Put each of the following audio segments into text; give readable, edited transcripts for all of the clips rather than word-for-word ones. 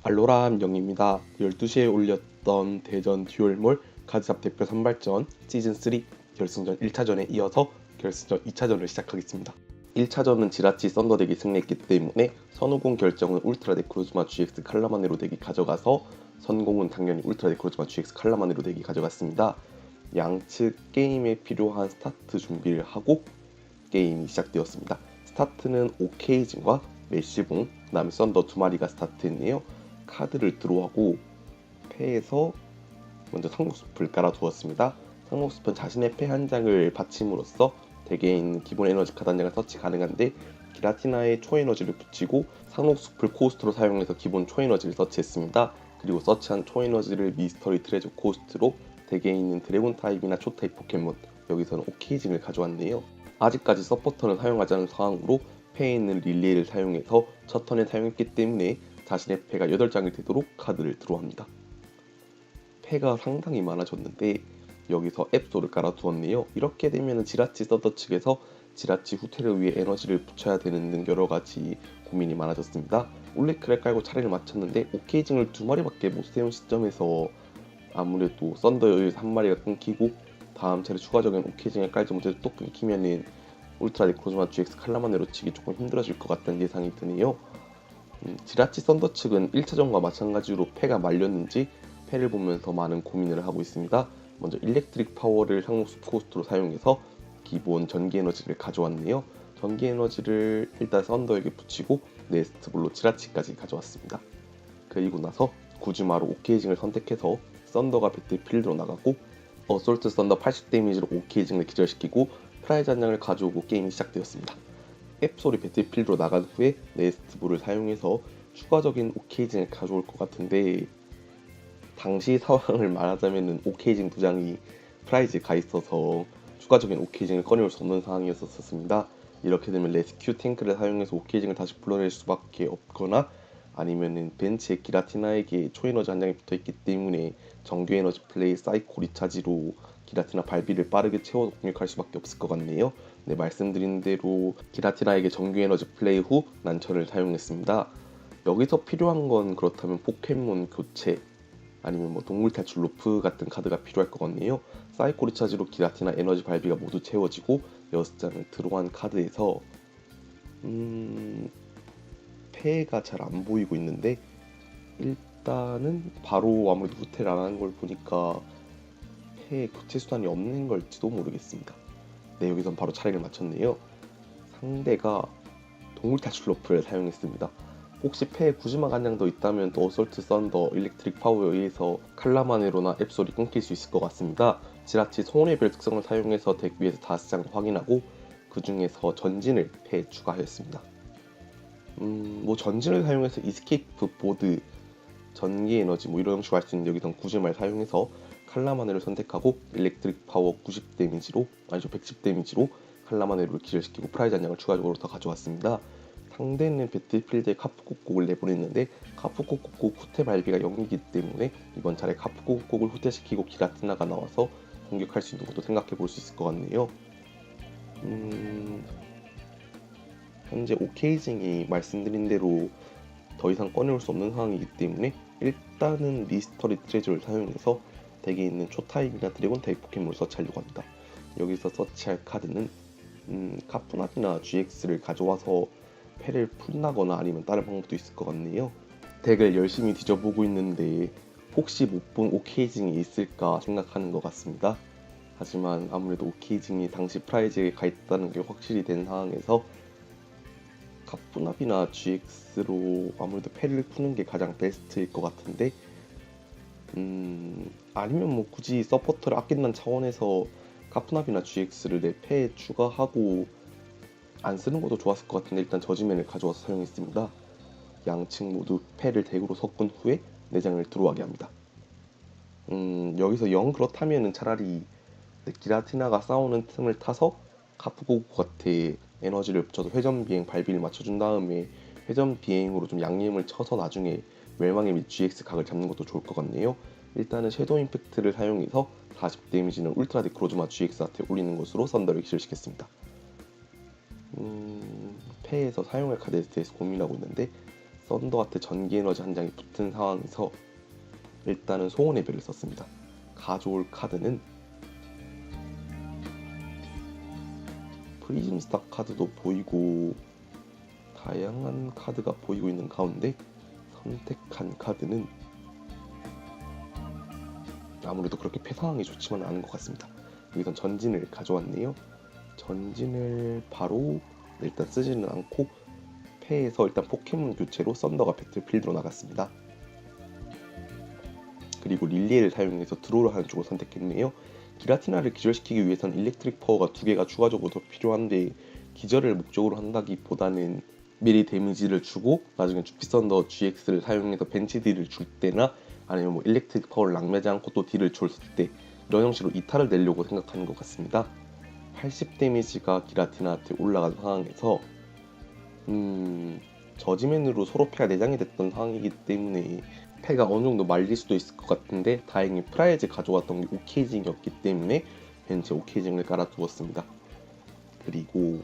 알로람 영입니다. 12시에 올렸던 대전 듀얼몰 카드잡 대표 선발전 시즌3 결승전 1차전에 이어서 결승전 2차전을 시작하겠습니다. 1차전은 지라치 썬더 덱이 승리했기 때문에 선우공 결정은 울트라 네크로즈마 GX 칼라마네로 덱이 가져가서 선공은 당연히 울트라 네크로즈마 GX 칼라마네로 덱이 가져갔습니다. 양측 게임에 필요한 스타트 준비를 하고 게임이 시작되었습니다. 스타트는 오케이징과 메시봉, 그 다음에 썬더 두 마리가 스타트했네요. 카드를 드로우하고 패에서 먼저 상록숲을 깔아두었습니다. 상록숲은 자신의 패 한 장을 받침으로써 덱에 있는 기본 에너지 카드 한 장을 서치 가능한데 기라티나의 초에너지를 붙이고 상록숲을 코스트로 사용해서 기본 초에너지를 서치했습니다. 그리고 서치한 초에너지를 미스터리 트레저 코스트로 덱에 있는 드래곤 타입이나 초 타입 포켓몬, 여기서는 오케이징을 가져왔네요. 아직까지 서포터는 사용하지 않은 상황으로 패에 있는 릴레이를 사용해서 첫 턴에 사용했기 때문에 자신의 패가 8장이 되도록 카드를 드로우합니다. 패가 상당히 많아졌는데 여기서 앱소를 깔아두었네요. 이렇게 되면 지라치 서더 측에서 지라치 후퇴를 위해 에너지를 붙여야 되는 등 여러가지 고민이 많아졌습니다. 올레크를 깔고 차례를 마쳤는데 오케이징을 2마리밖에 못 세운 시점에서 아무래도 썬더에서 1마리가 끊기고 다음 차례 추가적인 오케이징을 깔지 못해서 또 끊기면은 울트라 네크로즈마 GX 칼라마네로 치기 조금 힘들어질 것 같다는 예상이 드네요. 지라치 썬더 측은 1차전과 마찬가지로 패가 말렸는지 패를 보면서 많은 고민을 하고 있습니다. 먼저 일렉트릭 파워를 상록숲 코스트로 사용해서 기본 전기 에너지를 가져왔네요. 전기 에너지를 일단 썬더에게 붙이고 네스트볼로 지라치까지 가져왔습니다. 그리고 나서 구즈마로 오케이징을 선택해서 썬더가 배틀필드로 나가고 어솔트 썬더 80 데미지로 오케이징을 기절시키고 프라이즈 한 장을 가져오고 게임이 시작되었습니다. 앱솔이 배틀필드로 나간 후에 네스트볼을 사용해서 추가적인 오케이징을 가져올 것 같은데 당시 상황을 말하자면 오케이징 2장이 프라이즈에 가 있어서 추가적인 오케이징을 꺼내올 수 없는 상황이었었습니다. 이렇게 되면 레스큐 탱크를 사용해서 오케이징을 다시 불러낼 수밖에 없거나 아니면은 벤치에 기라티나에게 초에너지 한 장이 붙어있기 때문에 정규 에너지 플레이 사이코 리차지로 기라티나 발비를 빠르게 채워 공격할 수밖에 없을 것 같네요. 네, 말씀드린 대로 기라티나에게 정규 에너지 플레이 후 난처를 사용했습니다. 여기서 필요한 건 그렇다면 포켓몬 교체 아니면 뭐 동물 탈출 로프 같은 카드가 필요할 것 같네요. 사이코 리차지로 기라티나 에너지 발비가 모두 채워지고 6장을 드로우한 카드에서 패가 잘 안 보이고 있는데 일단은 바로 아무래도 후퇴를 안 하는 걸 보니까 패 교체 수단이 없는 걸지도 모르겠습니다. 네, 여기선 바로 차례를 마쳤네요. 상대가 동물 탈출 로프를 사용했습니다. 혹시 패에 구즈마가 한 장 더 있다면 또 어솔트 썬더 일렉트릭 파워에 의해서 칼라마네로나 앱솔이 끊길 수 있을 것 같습니다. 지라치 손해별 특성을 사용해서 덱 위에서 5장 확인하고 그 중에서 전진을 패에 추가하였습니다. 뭐 전진을 사용해서 이스케이프 보드, 전기 에너지 뭐 이런 형식으로 할 수 있는데 여기선 구즈마를 사용해서 칼라마네를 선택하고 일렉트릭 파워 90 데미지로 아니죠 110 데미지로 칼라마네를 기절시키고 프라이즈 한 장을 추가적으로 더 가져왔습니다. 상대는 배틀필드에 카프코콕을 내보냈는데 카프코콕 후퇴 발비가 0이기 때문에 이번 차례 카프코콕을 후퇴시키고 기라티나가 나와서 공격할 수 있는 것도 생각해 볼 수 있을 것 같네요. 현재 오케이징이 말씀드린 대로 더 이상 꺼내올 수 없는 상황이기 때문에 일단은 미스터리 트레저를 사용해서 덱에 있는 초타입이나 드래곤 타입 포켓몬을 서치하려고 합니다. 여기서 서치할 카드는 카푸나비나 GX를 가져와서 패를 푼다거나 아니면 다른 방법도 있을 것 같네요. 덱을 열심히 뒤져보고 있는데 혹시 못 본 오케이징이 있을까 생각하는 것 같습니다. 하지만 아무래도 오케이징이 당시 프라이즈에 가 있다는 게 확실히 된 상황에서 카푸나비나 GX로 아무래도 패를 푸는 게 가장 베스트일 것 같은데 아니면 뭐 굳이 서포터를 아낀다는 차원에서 카푸나비나 GX를 내 패에 추가하고 안 쓰는 것도 좋았을 것 같은데 일단 저지맨을 가져와서 사용했습니다. 양측 모두 패를 덱으로 섞은 후에 4장을 드로우하게 합니다. 여기서 영 그렇다면은 차라리 기라티나가 싸우는 틈을 타서 카프고쿠한테 에너지를 붙여서 회전 비행 발비를 맞춰준 다음에 회전 비행으로 좀 양념을 쳐서 나중에 멸망의 및 GX 각을 잡는 것도 좋을 것 같네요. 일단은 섀도우 임팩트를 사용해서 40 데미지는 울트라 네크로즈마 GX한테 올리는 것으로 썬더를 기절시켰습니다. 패에서 사용할 카드에 대해서 고민하고 있는데 썬더한테 전기 에너지 한 장이 붙은 상황에서 일단은 소원의 별을 썼습니다. 가져올 카드는 프리즘스타 카드도 보이고 다양한 카드가 보이고 있는 가운데 선택한 카드는 아무래도 그렇게 패 상황이 좋지만 않은 것 같습니다. 여기선 전진을 가져왔네요. 전진을 바로 일단 쓰지는 않고 패에서 일단 포켓몬 교체로 썬더가 배틀필드로 나갔습니다. 그리고 릴리에를 사용해서 드로우를 하는 쪽을 선택했네요. 기라티나를 기절시키기 위해선 일렉트릭 파워가 2개가 추가적으로 더 필요한데 기절을 목적으로 한다기보다는 미리 데미지를 주고 나중에 주피썬더 GX를 사용해서 벤치 딜을 줄 때나 아니면 뭐 일렉트릭 파워를 낭비하지 않고 또 딜을 줬을 때 이런 형식으로 이탈을 내려고 생각하는 것 같습니다. 80 데미지가 기라티나한테 올라간 상황에서 저지맨으로 서로 패가 내장이 됐던 상황이기 때문에 패가 어느 정도 말릴 수도 있을 것 같은데 다행히 프라이즈 가져왔던 게 오케이징이었기 때문에 벤치 오케이징을 깔아두었습니다. 그리고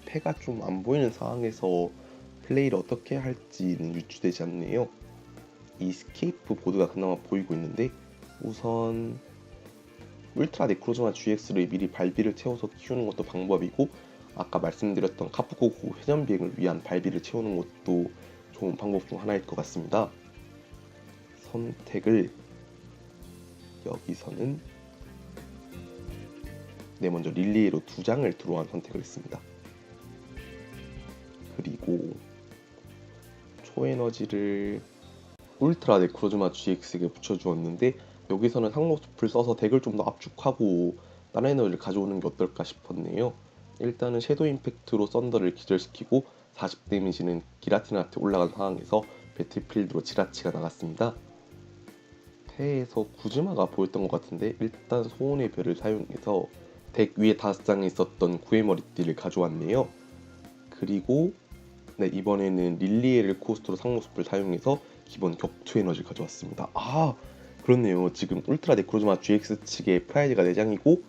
패가 좀 안 보이는 상황에서 플레이를 어떻게 할지는 유추되지 않네요. 이 스케이프 보드가 그나마 보이고 있는데 우선 울트라 네크로즈마 GX를 미리 발비를 채워서 키우는 것도 방법이고 아까 말씀드렸던 카프고고 회전 비행을 위한 발비를 채우는 것도 좋은 방법 중 하나일 것 같습니다. 선택을 여기서는 먼저 릴리에로 2장을 들어간 선택을 했습니다. 그리고 초에너지를 울트라 네크로즈마 GX에게 붙여주었는데 여기서는 상록숲을 써서 덱을 좀 더 압축하고 다른 에너지를 가져오는 게 어떨까 싶었네요. 일단은 섀도우 임팩트로 썬더를 기절시키고 40 데미지는 기라티나한테 올라간 상황에서 배틀필드로 지라치가 나갔습니다. 패에서 구즈마가 보였던 것 같은데 일단 소원의 별을 사용해서 덱 위에 5장에 있었던 구의 머리띠를 가져왔네요. 그리고 이번에는 릴리에를 코스트로 상록숲을 사용해서 기본 격투 에너지를 가져왔습니다. 그렇네요. 지금 울트라 네크로즈마 GX 측에 프라이즈가 4장이고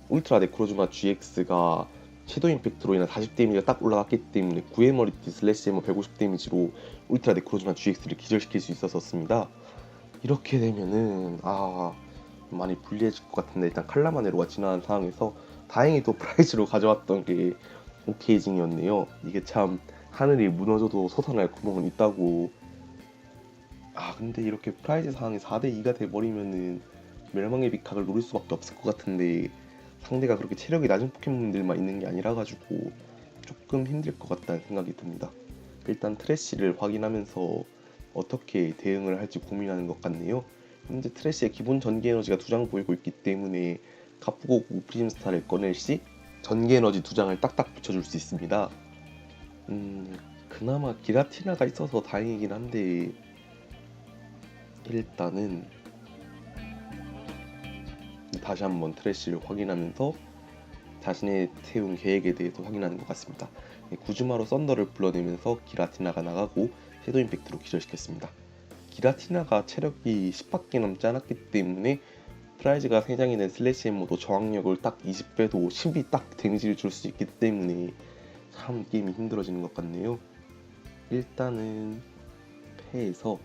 울트라 네크로즈마 GX가 섀도우 임팩트로 인한 40 데미지가 딱 올라갔기 때문에 구의 머리띠 슬래시 해머 150 데미지로 울트라 네크로즈마 GX를 기절시킬 수 있었습니다. 이렇게 되면은 많이 불리해질 것 같은데 일단 칼라마네로가 지나간 상황에서 다행히도 프라이즈로 가져왔던 게 오케이징이었네요. 이게 참 하늘이 무너져도 솟아날 구멍은 있다고. 근데 이렇게 프라이즈 상황이 4대2가 돼버리면은 멸망의 비각을 노릴 수밖에 없을 것 같은데 상대가 그렇게 체력이 낮은 포켓몬들만 있는 게 아니라 가지고 조금 힘들 것 같다는 생각이 듭니다. 일단 트래쉬를 확인하면서 어떻게 대응을 할지 고민하는 것 같네요. 현재 트래쉬의 기본 전기 에너지가 2장 보이고 있기 때문에 가프고고 프리즘스타를 꺼낼 시 전기 에너지 2장을 딱딱 붙여줄 수 있습니다. 그나마 기라티나가 있어서 다행이긴 한데 일단은 다시 한번 트래쉬를 확인하면서 자신의 세운 계획에 대해서 확인하는 것 같습니다. 구즈마로 썬더를 불러내면서 기라티나가 나가고 섀도우 임팩트로 기절시켰습니다. 기라티나가 체력이 10밖에 남지 않았기 때문에 프라이즈가 3장이 된 슬래시 엠모도 저항력을 딱 20배도 10이 딱 데미지를 줄 수 있기 때문에 참 게임이 힘들어지는 것 같네요. 일단은 패에서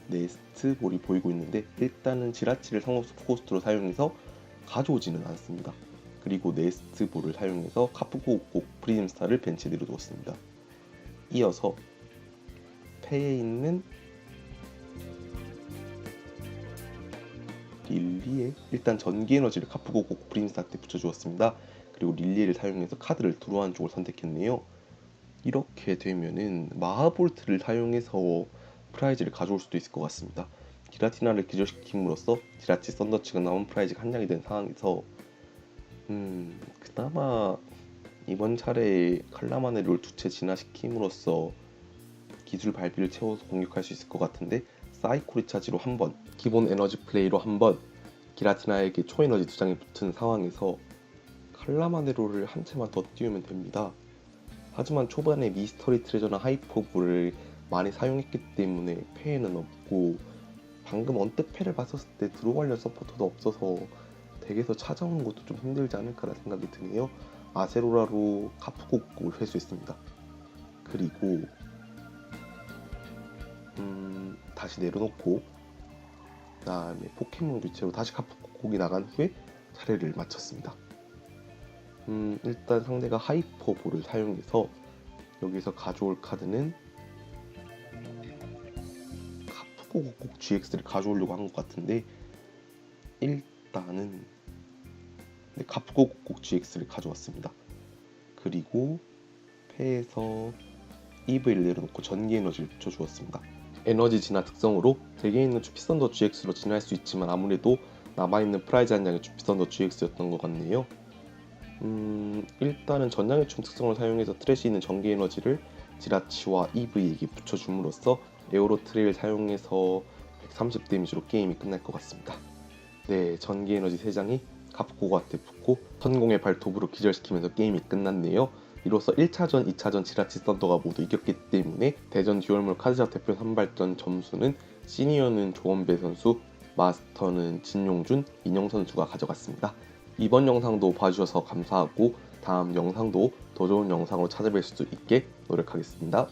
네스트 볼이 보이고 있는데 일단은 지라치를 상록숲 코스트로 사용해서 가져오지는 않습니다. 그리고 네스트 볼을 사용해서 카프고고 프리즘스타를 벤치에 내려두었습니다. 이어서 패에 있는 릴리에 일단 전기에너지를 카프고고 프리즘스타한테 붙여주었습니다. 그리고 릴리에를 사용해서 카드를 드로우하는 쪽을 선택했네요. 이렇게 되면은 마하볼트를 사용해서 프라이즈를 가져올 수도 있을 것 같습니다. 기라티나를 기절시킴으로써 지라치 썬더치가 나온 프라이즈가 한 장이 된 상황에서 그나마 이번 차례에 칼라마네를 2채 진화시킴으로써 기술 발비를 채워서 공격할 수 있을 것 같은데 사이코 리차지로 한번 기본 에너지 플레이로 한번 기라티나에게 초에너지 2장이 붙은 상황에서 칼라마네로를 한 채만 더 띄우면 됩니다. 하지만 초반에 미스터리 트레저나 하이퍼볼을 많이 사용했기 때문에 패에는 없고 방금 언뜻 패를 봤었을 때 드로우 관련 서포터도 없어서 덱에서 찾아오는 것도 좀 힘들지 않을까라는 생각이 드네요. 아세로라로 카프고고를 회수했습니다. 그리고 다시 내려놓고 그다음에 포켓몬 교체로 다시 카프콕이 나간 후에 차례를 마쳤습니다. 일단 상대가 하이퍼볼을 사용해서 여기서 가져올 카드는 카프콕 GX를 가져오려고 한 것 같은데 일단은 카프콕 GX를 가져왔습니다. 그리고 패에서 EV를 내려놓고 전기 에너지를 붙여주었습니다. 에너지 진화 특성으로 덱에 있는 주피선더 GX로 진화할 수 있지만 아무래도 남아있는 프라이즈 한 장이 주피선더 GX였던 것 같네요. 일단은 전장의 춤 특성을 사용해서 트래시 있는 전기 에너지를 지라치와 EV에게 붙여줌으로써 에어로 트레이를 사용해서 130 데미지로 게임이 끝날 것 같습니다. 네, 전기 에너지 3장이 카프코한테 붙고 천공의 발톱으로 기절시키면서 게임이 끝났네요. 이로써 1차전, 2차전 지라치 썬더가 모두 이겼기 때문에 대전 듀얼몰 카드샵 대표 선발전 점수는 시니어는 조원배 선수, 마스터는 진용준, 인영 선수가 가져갔습니다. 이번 영상도 봐주셔서 감사하고 다음 영상도 더 좋은 영상으로 찾아뵐 수 있게 노력하겠습니다.